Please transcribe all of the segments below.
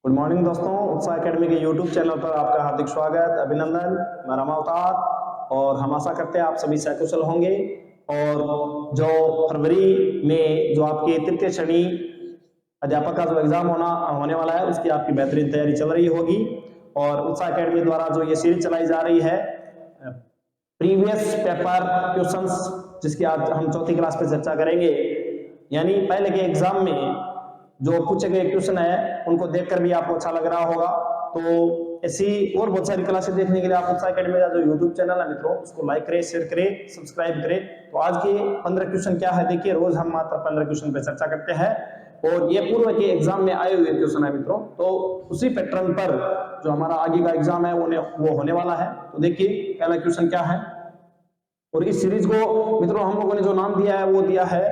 Good morning दोस्तों, उत्साह academy के यूट्यूब चैनल पर आपका हार्दिक स्वागत, अभिनंदन। मैं रमा अवतार और हम आशा करते हैं आप सभी सकुशल होंगे। और जो फरवरी में जो आपके तृतीय श्रेणी अध्यापक का जो एग्जाम होने वाला है उसकी आपकी बेहतरीन तैयारी चल रही होगी। और उत्साह एकेडमी द्वारा जो ये सीरीज चलाई जा रही है प्रीवियस पेपर क्वेश्चंस, जिसकी आज हम चौथी क्लास पे चर्चा करेंगे। यानी पहले के एग्जाम में जो पूछे गए क्वेश्चन है उनको देखकर भी आपको अच्छा लग रहा होगा। तो ऐसी और बहुत सारी क्लासेस देखने के लिए आप उत्साह एकेडमी का जो यूट्यूब चैनल है मित्रों उसको लाइक करें, शेयर करें, सब्सक्राइब करें। तो आज के 15 क्वेश्चन क्या है देखिए, रोज हम मात्र 15 क्वेश्चन पे चर्चा करते हैं और ये पूर्व के एग्जाम में आए हुए क्वेश्चन है मित्रों। तो उसी पैटर्न पर जो हमारा आगे का एग्जाम है वो होने वाला है। तो देखिए पहला क्वेश्चन क्या है। और इस सीरीज को मित्रों हम लोगों ने जो नाम दिया है वो दिया है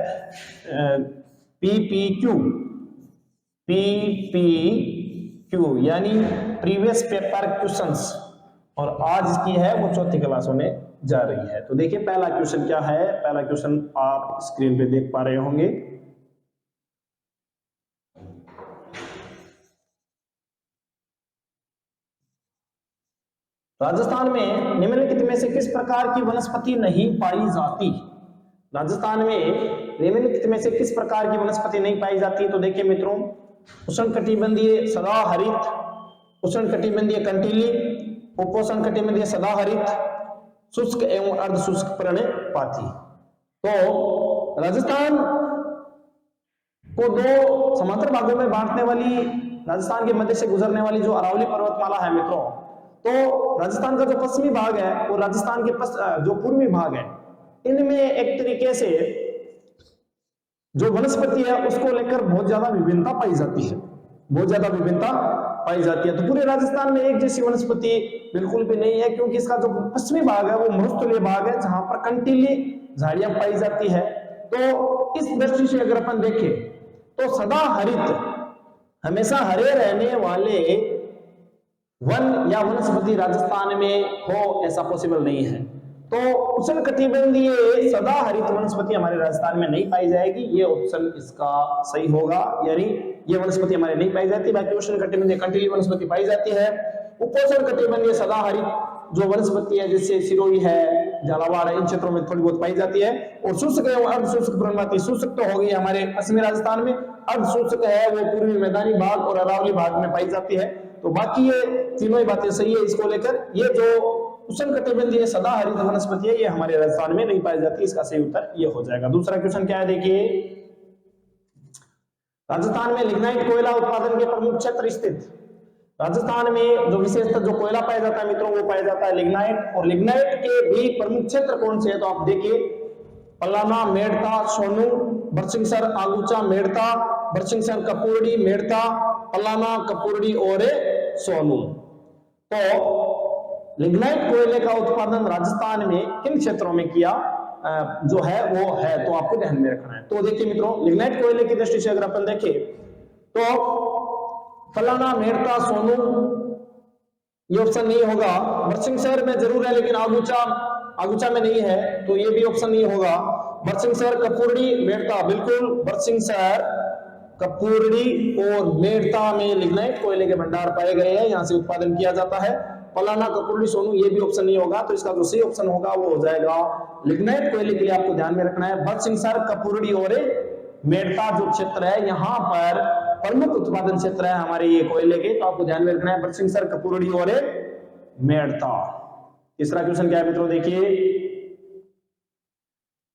PPQ यानी प्रीवियस पेपर क्वेश्चंस। और आज इसकी है वो चौथी क्लास होने जा रही है। तो देखिए पहला क्वेश्चन क्या है। पहला क्वेश्चन आप स्क्रीन पे देख पा रहे होंगे। राजस्थान में निम्नलिखित में से किस प्रकार की वनस्पति नहीं पाई जाती। राजस्थान में निम्नलिखित में से किस प्रकार की वनस्पति नहीं पाई जाती। तो देखिए मित्रों, उष्णकटिबंधीय सदाहरित, उष्णकटिबंधीय कंटीली, उपोष्णकटिबंधीय सदाहरित, शुष्क एवं अर्धशुष्क पर्णपाती। तो राजस्थान को दो समांतर भागों में बांटने वाली, राजस्थान के मध्य से गुजरने वाली जो अरावली पर्वतमाला है मित्रों, तो राजस्थान का जो पश्चिमी भाग है और राजस्थान के जो पूर्वी भाग है, इनमें एक तरीके से जो वनस्पति है उसको लेकर बहुत ज्यादा विभिन्नता पाई जाती है, बहुत ज्यादा विभिन्नता पाई जाती है। तो पूरे राजस्थान में एक जैसी वनस्पति बिल्कुल भी नहीं है, क्योंकि इसका जो पश्चिमी भाग है वो मरुस्थलीय भाग है जहां पर कंटीली झाड़ियां पाई जाती है। तो इस दृष्टि से अगर अपन देखें तो सदाहरित, हमेशा हरे रहने वाले वन या वनस्पति राजस्थान में हो ऐसा पॉसिबल नहीं है। तो उष्णकटिबंधीय सदाहरित वनस्पति हमारे राजस्थान में नहीं पाई जाएगी, ये ऑप्शन इसका सही होगा। यानी ये वनस्पति हमारे नहीं पाई जाती। बाकी उष्णकटिबंधीय कंटीली वनस्पति पाई जाती है। उपोष्णकटिबंधीय सदाहरित जो वनस्पति है जैसे सिरोही है, झालावाड़ है, इन क्षेत्रों में थोड़ी बहुत पाई जाती है। और शुष्क एवं अर्धशुष्क पर्णपाती, शुष्क तो होगी हमारे पश्चिमी राजस्थान में, अर्धशुष्क है वो पूर्वी मैदानी भाग और अरावली भाग में पाई जाती है। तो बाकी ये तीनों ही बातें सही है इसको लेकर। ये जो उष्णकटिबंधीय सदाहरित वनस्पति है ये हमारे राजस्थान में नहीं पाई जाती। इसका सही उत्तर ये हो जाएगा। दूसरा क्वेश्चन क्या है देखिए, राजस्थान में लिग्नाइट कोयला उत्पादन के प्रमुख क्षेत्र स्थित। राजस्थान में जो विशेषतः जो कोयला पाया जाता है मित्रों वो पाया जाता है लिग्नाइट। और लिग्नाइट के भी प्रमुख क्षेत्र कौन से है तो आप देखिए, पलाना, मेड़ता, सोनू, बरसिंहसर, आगुचा, मेड़ता, बरसिंहसर, कपूरड़ी, मेड़ता, पलाना, कपूरड़ी और सोनू। तो लिग्नाइट कोयले का उत्पादन राजस्थान में किन क्षेत्रों में किया जो है वो है, तो आपको ध्यान में रखना है। तो देखिए मित्रों, लिग्नाइट कोयले की दृष्टि से अगर अपन देखें तो फलाना, मेड़ता, सोनू ये ऑप्शन नहीं होगा। बरसिंहसर में जरूर है लेकिन आगुचा में नहीं है, तो ये भी ऑप्शन नहीं होगा। बरसिंहसर, कपूरड़ी, मेड़ता, बिल्कुल बरसिंहसर, कपूरड़ी और मेड़ता में लिग्नाइट कोयले के भंडार पाए गए हैं, यहाँ से उत्पादन किया जाता है। पलाना, कपूरड़ी, सोनू ये भी ऑप्शन नहीं होगा। तो इसका जो सही ऑप्शन होगा वो हो जाएगा लिग्नाइट कोयले के लिए आपको ध्यान में रखना है बरसिंहसर, कपूरड़ी और मेड़ता जो क्षेत्र है यहाँ पर प्रमुख उत्पादन क्षेत्र है हमारे ये कोयले के। तो आपको ध्यान में रखना है बरसिंहसर, कपूरड़ी और मेड़ता। तीसरा क्वेश्चन क्या है मित्रों देखिए,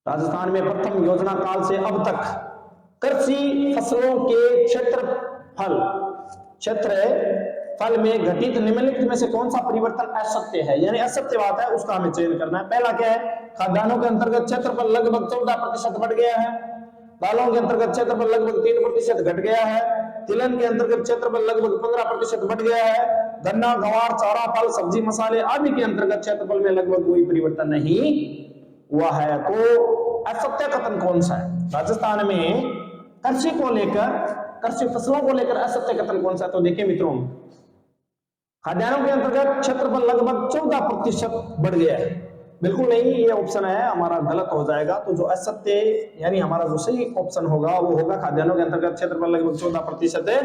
राजस्थान में प्रथम योजना काल से अब तक कृषि फसलों के क्षेत्रफल में घटित निम्नलिखित में से कौन सा परिवर्तन असत्य है, यानी असत्य बात है उसका हमें चयन करना है। पहला क्या है, खाद्यान्नों के अंतर्गत क्षेत्रफल लगभग 14% बढ़ गया है। दालों के अंतर्गत क्षेत्रफल लगभग 3% घट गया है। तिलहन के अंतर्गत क्षेत्रफल लगभग 15% बढ़ गया है। गन्ना, गंवार, चारा, फल, सब्जी, मसाले आदि के अंतर्गत क्षेत्रफल में लगभग कोई परिवर्तन नहीं हुआ है। तो असत्य कथन कौन सा है राजस्थान में कृषि को लेकर, कृषि फसलों को लेकर असत्य कथन कौन सा है। तो देखिए मित्रों, खाद्यान्नों के अंतर्गत क्षेत्रफल लगभग 14% बढ़ गया है, बिल्कुल नहीं, ये ऑप्शन है हमारा गलत हो जाएगा। तो जो असत्य यानी हमारा जो सही ऑप्शन होगा वो होगा खाद्यान्नों के अंतर्गत क्षेत्रफल लगभग 14%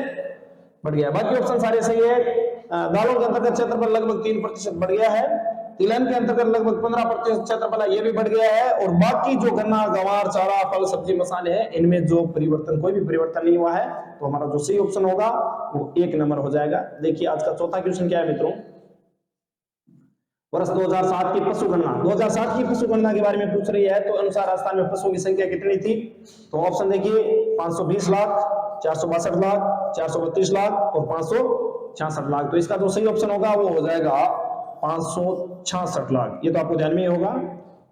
बढ़ गया। बाकी ऑप्शन सारे सही है। दालों के अंतर्गत क्षेत्रफल लगभग 3% बढ़ गया है। तिलहन के अंतर्गत लगभग 15% क्षेत्रफल है, ये भी बढ़ गया है। और बाकी जो गन्ना, गंवार, चारा, फल, सब्जी, मसाले हैं, इनमें जो परिवर्तन, कोई भी परिवर्तन नहीं हुआ है, तो हमारा जो सही ऑप्शन होगा वो 1 नंबर हो जाएगा। देखिए आज का चौथा क्वेश्चन क्या है मित्रों, वर्ष 2007 की पशु गणना, 2007 की पशु गणना के बारे में पूछ रही है। तो अनुसार राजस्थान में पशुओं की संख्या कितनी थी? तो ऑप्शन देखिए 520 लाख, 462 लाख, 432 लाख और 566 लाख। तो इसका जो सही ऑप्शन होगा वो हो जाएगा 566 लाख। ये तो आपको ध्यान में ही होगा।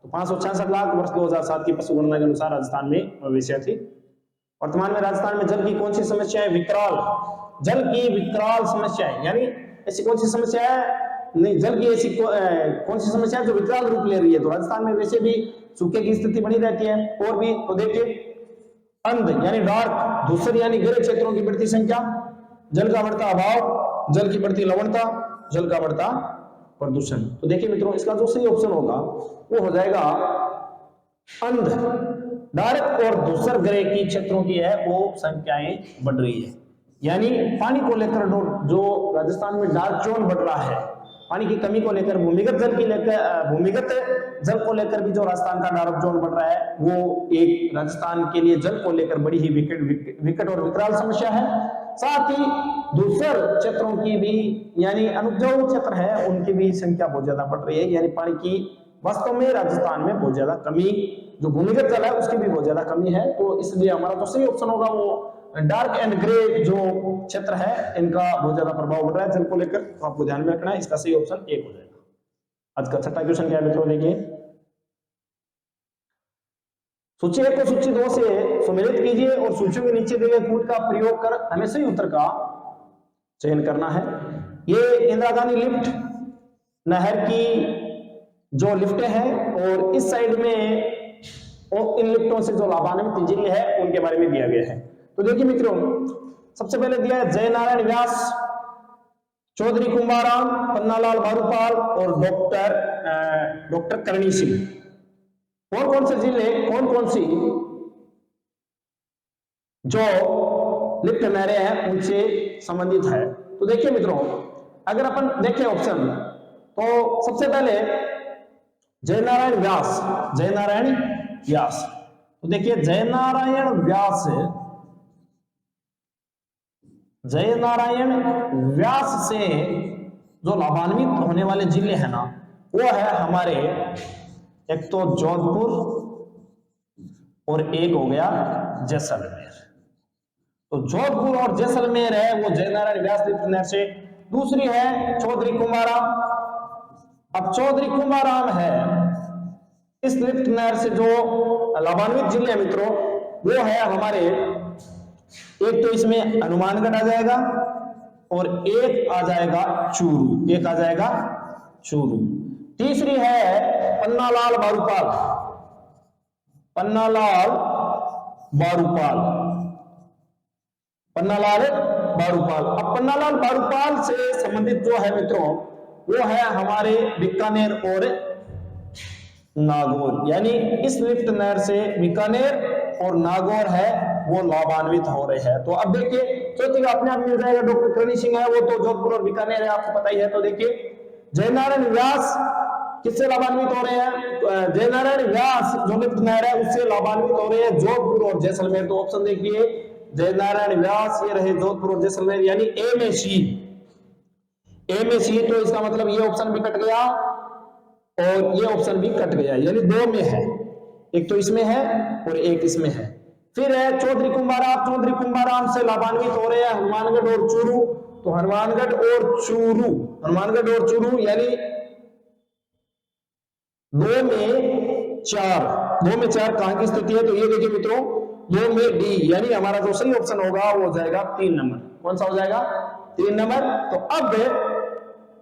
तो 566 लाख वर्ष 2007 की पशु गणना के अनुसार राजस्थान में मवेशियां थी। वर्तमान में राजस्थान में जल की कौन सी समस्या है? विकराल, जल की विकराल समस्या है। यानी ऐसी कौन सी समस्या है? नहीं, जल की ऐसी कौन सी समस्या है जो विकराल रूप ले रही है? तो राजस्थान में वैसे भी सूखे की स्थिति बनी रहती है। और भी तो देखिए, अंध यानी डार्क, धूसर यानी गहरे क्षेत्रों की बढ़ती संख्या, जल का बढ़ता अभाव, जल की बढ़ती लवणता, जल का बढ़ता प्रदूषण। तो देखिए मित्रों, इसका जो सही ऑप्शन होगा वो हो जाएगा अंध, डार्क और धूसर ग्रह की क्षेत्रों की है वो संख्याएं बढ़ रही है। यानी पानी को लेकर जो राजस्थान में डार्क जोन बढ़ रहा है, पानी की कमी को लेकर, भूमिगत जल को लेकर भी जो राजस्थान का डार्क जोन बढ़ रहा है, वो एक राजस्थान के लिए जल को लेकर बड़ी ही विकट और विकराल समस्या है। साथ ही दूसर क्षेत्रों की भी, यानी अनुपजाऊ क्षेत्र है, उनकी भी संख्या बहुत ज्यादा बढ़ रही है। यानी पानी की वास्तव में राजस्थान में बहुत ज्यादा कमी, जो भूमिगत जल है उसकी भी बहुत ज्यादा कमी है। तो इसलिए हमारा जो सही ऑप्शन होगा वो डार्क एंड ग्रे जो क्षेत्र है, इनका बहुत ज्यादा प्रभाव बढ़ रहा है जल को लेकर। तो आपको ध्यान में रखना है, इसका सही ऑप्शन 1 हो जाएगा। आज का छठा क्वेश्चन क्या है मित्रों, देखिए सूची 1 को सूची 2 से सम्मिलित कीजिए और सूचियों के नीचे दिए गए कूट का प्रयोग कर हमें सही उत्तर का चयन करना है। ये इंदिरा गांधी लिफ्ट, नहर की जो लिफ्टें हैं, और इस साइड में और इन लिफ्टों से जो लाभान्वित जिले हैं उनके बारे में दिया गया है। तो देखिए मित्रों, सबसे पहले दिया है जय नारायण व्यास, चौधरी कुंभाराम, पन्नालाल बारूपाल और डॉक्टर करणी सिंह। कौन कौन से जिले, कौन कौन सी जो लिफ्ट नहरें हैं उनसे संबंधित है? तो देखिए मित्रों, अगर अपन देखें ऑप्शन, तो सबसे पहले जय नारायण व्यास, जय नारायण व्यास। तो देखिए जय नारायण व्यास से जो लाभान्वित होने वाले जिले हैं ना, वो है हमारे, एक तो जोधपुर और एक हो गया जैसलमेर। तो जोधपुर और जैसलमेर है वो जय नारायण व्यास लिफ्ट नहर से। दूसरी है चौधरी कुंभाराम। अब चौधरी कुंभाराम है, इस लिफ्ट नहर से जो लाभान्वित जिले हैं मित्रों, वो है हमारे, एक तो इसमें हनुमानगढ़ आ जाएगा और एक आ जाएगा चूरू, एक आ जाएगा चूरू। तीसरी है पन्नालाल बारूपाल, पन्नालाल बारूपाल। अब पन्नालाल बारूपाल से संबंधित जो है मित्रों, वो है हमारे बीकानेर और नागौर। यानी इस लिफ्ट नहर से बीकानेर और नागौर है वो लाभान्वित हो रहे हैं। तो अब देखिए, चौथी का अपने आप मिल जाएगा, डॉक्टर करणी सिंह है, वो तो जोधपुर और बीकानेर है, आपको पता ही है। तो देखिए जय नारायण व्यास किससे लाभान्वित हो रहे हैं? जय नारायण व्यास जो लिफ्ट नहर है उससे लाभान्वित हो रहे हैं जोधपुर और जैसलमेर। तो ऑप्शन देखिए, जय नारायण व्यास ये रहे जोधपुर और जैसलमेर, यानी ए में सी। तो इसका मतलब ये ऑप्शन भी कट गया और ये ऑप्शन भी कट गया, यानी 2 में है, एक तो इसमें है और एक इसमें है। फिर है चौधरी कुंभाराम से लाभान्वित हो रहे हैं हनुमानगढ़ और चूरू। तो हनुमानगढ़ और चूरू यानी 2 में 4 कहां की स्थिति है? तो ये देखिए मित्रों, 2 में डी, यानी हमारा जो सही ऑप्शन होगा वो हो जाएगा 3 नंबर। कौन सा हो जाएगा? 3 नंबर। तो अब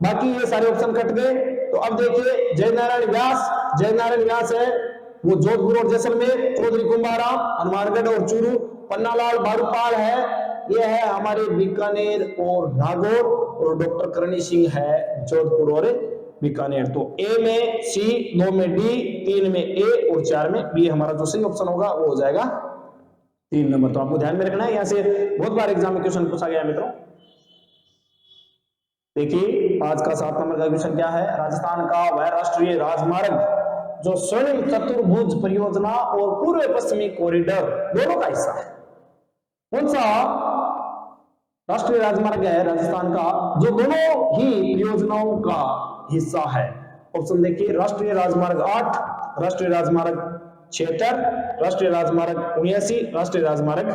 बाकी ये सारे ऑप्शन कट गए। तो अब देखिए जय नारायण व्यास है वो जोधपुर और जैसलमेर, चौधरी कुंभाराम हनुमानगढ़ और चूरू, पन्नालाल बारूपाल है ये है हमारे बीकानेर और नागौर, और डॉक्टर करणी सिंह है जोधपुर और बीकानेर। तो ए में सी, 2 में डी, 3 में ए और 4 में बी। हमारा जो सही ऑप्शन होगा वो हो जाएगा 3 नंबर। तो आपको ध्यान में रखना है, यहाँ से बहुत बार एग्जाम में क्वेश्चन पूछा गया मित्रों। देखिए आज का 7 नंबर का क्वेश्चन क्या है, राजस्थान का वह राष्ट्रीय राजमार्ग जो स्वर्णिम चतुर्भुज परियोजना और पूर्व पश्चिमी कॉरिडोर दोनों का हिस्सा है, कौन सा राष्ट्रीय राजमार्ग है राजस्थान का जो दोनों ही परियोजनाओं का हिस्सा है? ऑप्शन देखिए, राष्ट्रीय राजमार्ग 8, राष्ट्रीय राजमार्ग 76, राष्ट्रीय राजमार्ग 79, राष्ट्रीय राजमार्ग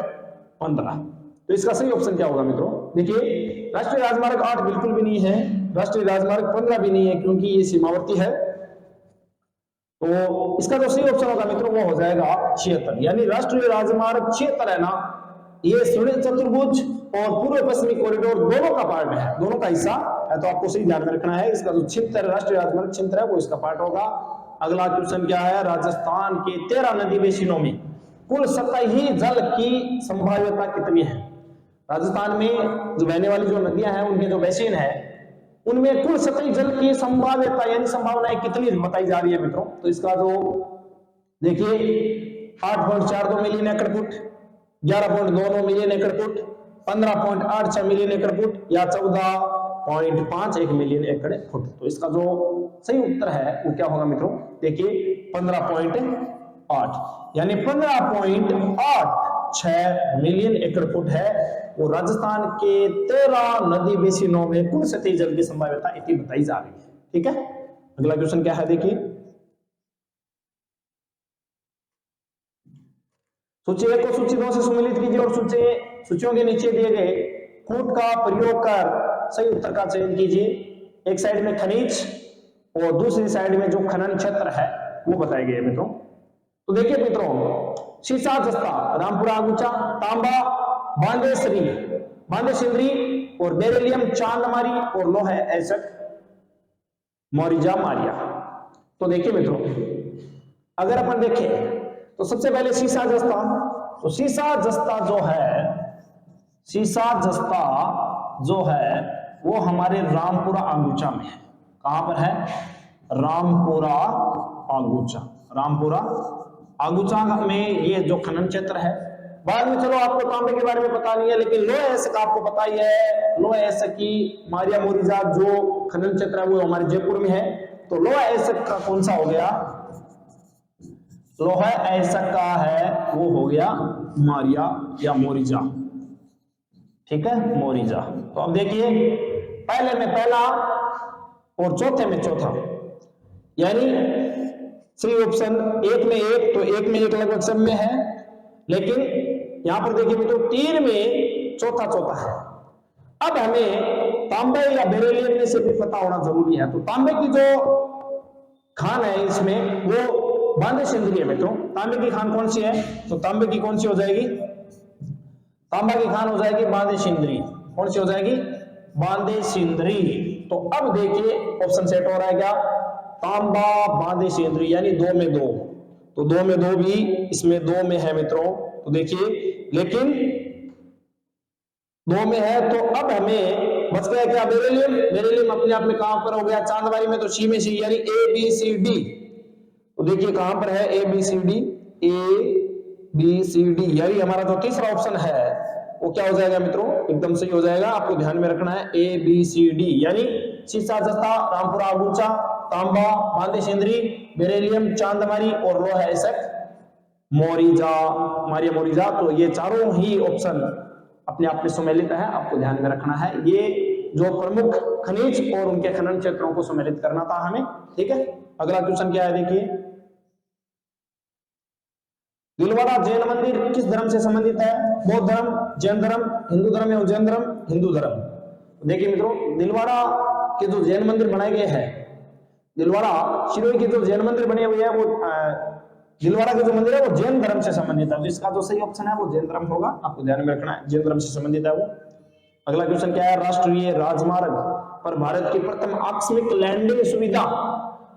15। तो इसका सही ऑप्शन क्या होगा मित्रों? देखिए राष्ट्रीय राजमार्ग 8 बिल्कुल भी नहीं है, राष्ट्रीय राजमार्ग 15 भी नहीं है क्योंकि ये सीमावर्ती है। तो इसका जो सही ऑप्शन होगा मित्रों वो हो जाएगा 76, यानी राष्ट्रीय राजमार्ग 76 है ना, ये स्वर्णिम चतुर्भुज और पूर्व पश्चिमी कॉरिडोर दोनों का पार्ट है, दोनों का हिस्सा है। तो आपको सही ध्यान में रखना है, इसका जो 76 राष्ट्रीय राजमार्ग 76 है वो इसका पार्ट होगा। अगला क्वेश्चन क्या है, राजस्थान के 13 नदी बेसिनों में कुल सतही जल की संभाव्यता कितनी है? राजस्थान में जो बहने वाली जो नदियां हैं उनके जो बेसिन है उनमें कुल सतही जल की संभाव्यता यानी संभावनाएं कितनी बताई जा रही है मित्रों? तो इसका जो देखिए 8.42 मिलियन एकड़ फुट, 11.29 मिलियन एकड़ फुट, 15.86 मिलियन एकड़ फुट या 14.51 मिलियन एकड़ फुट। तो इसका जो सही उत्तर है वो क्या होगा मित्रों? देखिए 15.8 यानी 15.86 मिलियन एकड़ फुट है वो राजस्थान के 13 नदी बेसिनों में कुल सतही जल की संभाव्यता इतनी बताई जा रही है। ठीक है, अगला क्वेश्चन क्या है देखिए, सूची 1 को सूची 2 से सम्मिलित कीजिए और सूचियों के नीचे दिए गए कूट का प्रयोग कर सही उत्तर का चयन कीजिए। एक साइड में खनिज और दूसरी साइड में जो खनन क्षेत्र है वो बताए गए मित्रों। तो देखिए मित्रों, शीशा जस्ता, रामपुरा आगुचा, तांबा, बांदे सिंदरी और बेरिलियम चांदमारी और लोहा ऐसक मोरिजा मारिया। तो देखिए मित्रों, अगर अपन देखें तो सबसे पहले शीशा जस्ता, तो शीशा जस्ता जो है वो हमारे रामपुरा आगुचा में है। कहां पर है? रामपुरा आगुचा में ये जो खनन क्षेत्र है। बाद में चलो आपको तांबे के बारे में पता नहीं है, लेकिन लोहा ऐसक आपको पता ही है। लोहा ऐसक की मारिया मोरिजा जो खनन क्षेत्र है वो हमारे जयपुर में है। तो लोहा ऐसक का कौन सा हो गया? लोहा ऐसक का है वो हो गया मारिया या मोरिजा। ठीक है, मोरिजा। तो अब देखिए, पहले में पहला और चौथे में चौथा, यानी सही ऑप्शन 1 में 1, तो 1 में 1 लगभग सब में है, लेकिन यहां पर देखिए मित्रों 3 में चौथा है। अब हमें तांबे या बेरिलियम में से भी पता होना जरूरी है। तो तांबे की जो खान है इसमें वो बांदे सिंदरी है मित्रों। तांबे की खान कौन सी है? तो तांबे की कौन सी हो जाएगी? तांबा की खान हो जाएगी बांदे सिंदरी। कौन सी हो जाएगी? बांदे सिंदरी। तो अब देखिए ऑप्शन सेट हो रहा है क्या? तांबा बांदे सिंदरी, यानी 2 में 2। तो 2 में 2 भी इसमें 2 में है मित्रों। तो देखिए, लेकिन 2 में है तो अब हमें बच गया क्या? बेरिलियम अपने आप में कहां पर हो गया? चांदमारी में। तो सी में सी, यानी ABCD। तो देखिए कहां पर है ABCD, यानी हमारा जो तीसरा ऑप्शन है वो क्या हो जाएगा मित्रों? एकदम सही हो जाएगा। आपको ध्यान में रखना है ABCD, यानी शीशा जस्ता, रामपुरा आगुचा, तांबा, बांदे सिंदरी, बेरिलियम चांदमारी और लोहा ऐसक मारिया मोरिजा। तो ये चारों ही ऑप्शन अपने आप में सम्मिलित है, आपको ध्यान में रखना है। ये जो प्रमुख खनिज और उनके खनन क्षेत्रों को सम्मिलित करना था हमें। ठीक है, अगला क्वेश्चन क्या है देखिए, दिलवाड़ा जैन मंदिर किस धर्म से संबंधित है? बौद्ध धर्म, जैन धर्म, हिंदू धर्म या जैन धर्म, हिंदू धर्म। देखिए मित्रों, दिलवाड़ा के जो जैन मंदिर बनाए गए हैं, दिलवाड़ा शिरोई के जो जैन मंदिर बने हुए हैं वो दिलवाड़ा के जो मंदिर है वो जैन धर्म से संबंधित है। तो इसका जो सही ऑप्शन है वो जैन धर्म होगा, आपको ध्यान में रखना है, जैन धर्म से संबंधित है वो। अगला क्वेश्चन क्या है, राष्ट्रीय राजमार्ग पर भारत की प्रथम आकस्मिक लैंडिंग सुविधा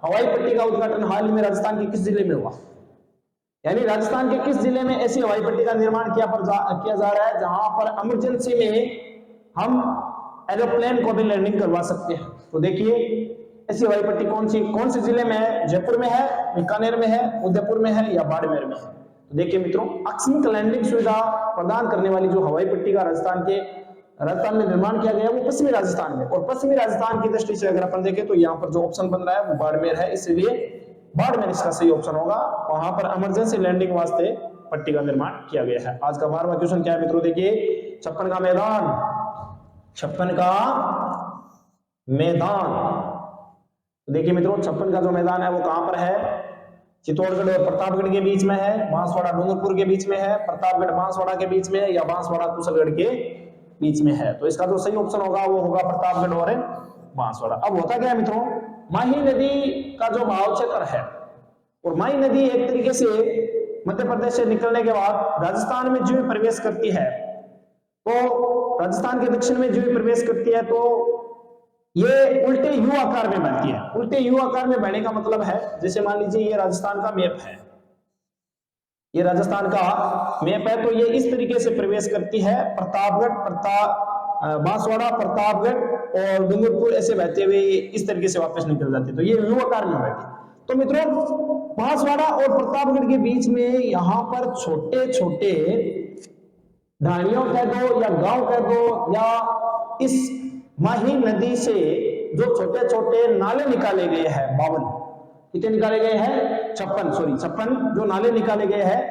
हवाई पट्टी का उद्घाटन हाल ही में राजस्थान के किस जिले में हुआ? यानी राजस्थान के किस जिले में ऐसी हवाई पट्टी का निर्माण किया जा रहा है जहां पर इमरजेंसी में हम एरोप्लेन को भी लैंडिंग करवा सकते हैं? तो देखिए ऐसी हवाई पट्टी कौन से जिले में है? जयपुर में है, बीकानेर में है, उदयपुर में है या बाड़मेर में है? तो देखिए मित्रों, आकस्मिक लैंडिंग सुविधा प्रदान करने वाली जो हवाई पट्टी का राजस्थान के राजस्थान में निर्माण किया गया वो पश्चिमी राजस्थान में, और पश्चिमी राजस्थान की दृष्टि से अगर अपन देखें तो यहाँ पर जो ऑप्शन बन रहा है वो बाड़मेर है, इसलिए बाड़मेर इसका सही ऑप्शन होगा। वहां पर इमरजेंसी लैंडिंग वास्ते पट्टी का निर्माण किया गया है। आज का 12वां क्वेश्चन क्या है मित्रों, देखिए 56 का मैदान, 56 का मैदान। देखिए मित्रों 56 का जो मैदान है वो कहां पर है, चित्तौड़गढ़ और प्रतापगढ़ के बीच में है, बांसवाड़ा डूंगरपुर के बीच में है, प्रतापगढ़ बांसवाड़ा के बीच में है, या बांसवाड़ा कुशलगढ़ के बीच में है। तो इसका जो सही ऑप्शन होगा वो होगा प्रतापगढ़ और बांसवाड़ा। अब होता क्या है मित्रों, माही नदी का जो बहाव क्षेत्र है, और माही नदी एक तरीके से मध्य प्रदेश से निकलने के बाद राजस्थान में जो प्रवेश करती है, तो राजस्थान के दक्षिण में जो प्रवेश करती है, तो ये उल्टे यू आकार में बनती है। उल्टे यू आकार में बनने का मतलब है, जैसे मान लीजिए ये राजस्थान का मैप है, ये राजस्थान का मैप है, तो ये इस तरीके से प्रवेश करती है, प्रतापगढ़, बांसवाड़ा, प्रतापगढ़ और डूंगरपुर ऐसे बहते हुए इस तरीके से वापस निकल जाती है, तो ये यू आकार में बहती है। तो मित्रों बांसवाड़ा और प्रतापगढ़ के बीच में यहाँ पर छोटे छोटे ढाणियों कह दो या गांव कह दो, या इस माही नदी से जो छोटे छोटे नाले निकाले गए हैं, 52 कितने निकाले गए हैं, 56 जो नाले निकाले गए हैं,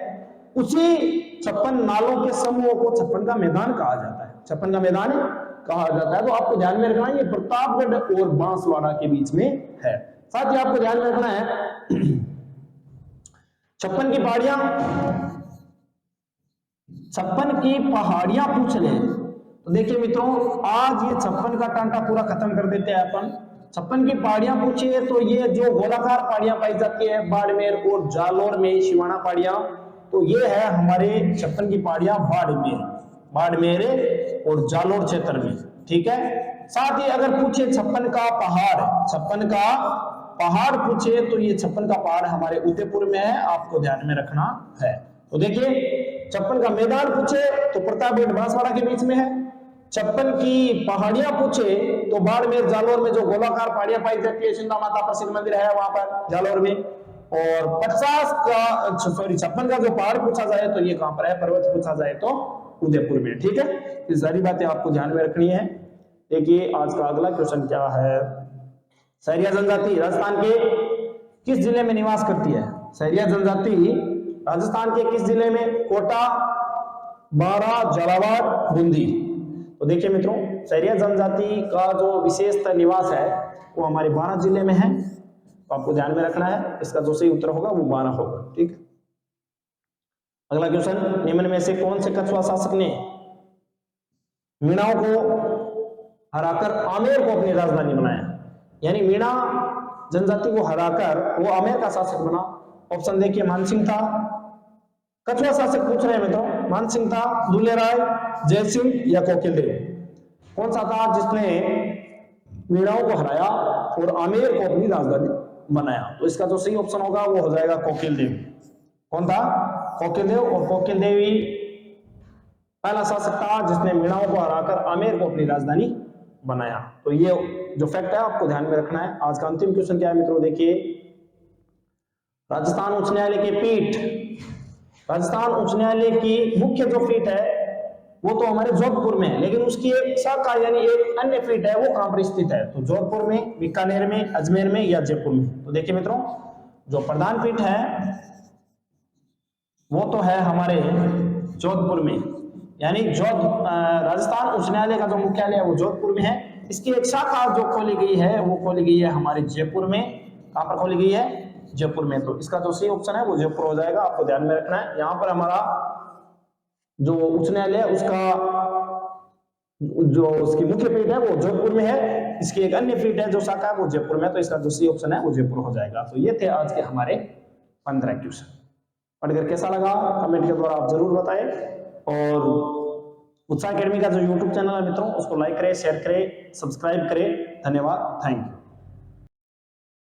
उसी 56 नालों के समूह को 56 का मैदान कहा जाता है। 56 का मैदान कहा जाता है। तो आपको ध्यान में रखना है ये प्रतापगढ़ और बांसवाड़ा के बीच में है। साथ ही आपको ध्यान में रखना है 56 की पहाड़ियां, 56 की पहाड़ियां पूछ ले। तो देखिए मित्रों आज ये 56 का टांटा पूरा खत्म कर देते हैं अपन। 56 की पहाड़ियां पूछिए तो ये जो गोलाकार पहाड़ियां पाई जाती है बाड़मेर और जालोर में, शिवाना पहाड़ियां, तो ये है हमारे 56 की पहाड़ियां बाड़मेर और जालोर क्षेत्र में, ठीक है। साथ ही अगर पूछे 56 का पहाड़ पूछे तो ये 56 का पहाड़ हमारे उदयपुर में है, आपको ध्यान में रखना है। तो देखिए 56 का मैदान पूछे तो प्रतापगढ़ बांसवाड़ा के बीच में है, 56 की पहाड़ियां पूछे तो बाड़मेर जालोर में जो गोलाकार पहाड़ियां पाई जाती है, सिंधा माता प्रसिद्ध मंदिर है वहां पर जालोर में, और 56 का जो पहाड़ पूछा जाए तो ये कहां पर है, पर्वत पूछा जाए तो उदयपुर में, ठीक है। ये सारी बातें आपको ध्यान में रखनी है। देखिए आज का अगला क्वेश्चन क्या है, सहरिया जनजाति राजस्थान के किस जिले में निवास करती है। सहरिया जनजाति राजस्थान के किस जिले में, कोटा, बारां, झालावाड़, बूंदी। तो देखिए मित्रों सहरिया जनजाति का जो विशेषतः निवास है वो हमारे बारां जिले में है, तो आपको ध्यान में रखना है। इसका जो सही उत्तर होगा वो बारां होगा, ठीक है। अगला क्वेश्चन, निम्न में से कौन से कछुआ शासक ने मीणाओं को हराकर आमेर को अपनी राजधानी बनाया, यानी मीणा जनजाति को हराकर वो आमेर का शासक बना। ऑप्शन देखिए मानसिंह था, कछुआ शासक पूछ रहे हैं मित्रों, मानसिंह था, दुल्ले राय, जयसिंह या कोकिलदेव। कौन सा था जिसने मीणाओं को हराया और आमेर को अपनी राजधानी बनाया। तो इसका जो सही ऑप्शन होगा वो हो जाएगा कोकिलदेव। कौन था, कोकिलदेव। और कोकिलदेव ही पहला शासक था जिसने मीणाओं को हराकर आमेर को अपनी राजधानी बनाया। तो ये जो फैक्ट है आपको ध्यान में रखना है। आज का अंतिम क्वेश्चन क्या है मित्रों, देखिए राजस्थान उच्च न्यायालय की पीठ, राजस्थान उच्च न्यायालय की मुख्य जो पीठ है वो तो हमारे जोधपुर में है, लेकिन उसकी एक शाखा यानी एक अन्य पीठ है वो कहां पर स्थित है, तो जोधपुर में, बीकानेर में, अजमेर में या जयपुर में। तो देखिए मित्रों जो प्रधान पीठ है वो तो है हमारे जोधपुर में, यानी राजस्थान उच्च न्यायालय का जो मुख्यालय है वो जोधपुर में है। इसकी एक शाखा जो खोली गई है वो खोली गई है हमारे जयपुर में। कहां पर खोली गई है, जयपुर में। तो इसका जो सही ऑप्शन है वो जयपुर हो जाएगा, आपको ध्यान में रखना है। यहाँ पर हमारा जो उच्च न्यायालय है उसका जो उसकी मुख्य पीठ है वो जोधपुर में है, इसकी एक अन्य पीठ है जो शाखा है वो जयपुर में है। तो इसका जो सही ऑप्शन है वो जयपुर हो जाएगा। तो ये थे आज के हमारे 15 क्वेश्चन। पढ़कर कैसा लगा कमेंट के द्वारा आप जरूर बताएं, और उत्साह एकेडमी का जो यूट्यूब चैनल है मित्रों उसको लाइक करें, शेयर करें, सब्सक्राइब करें। धन्यवाद, थैंक यू।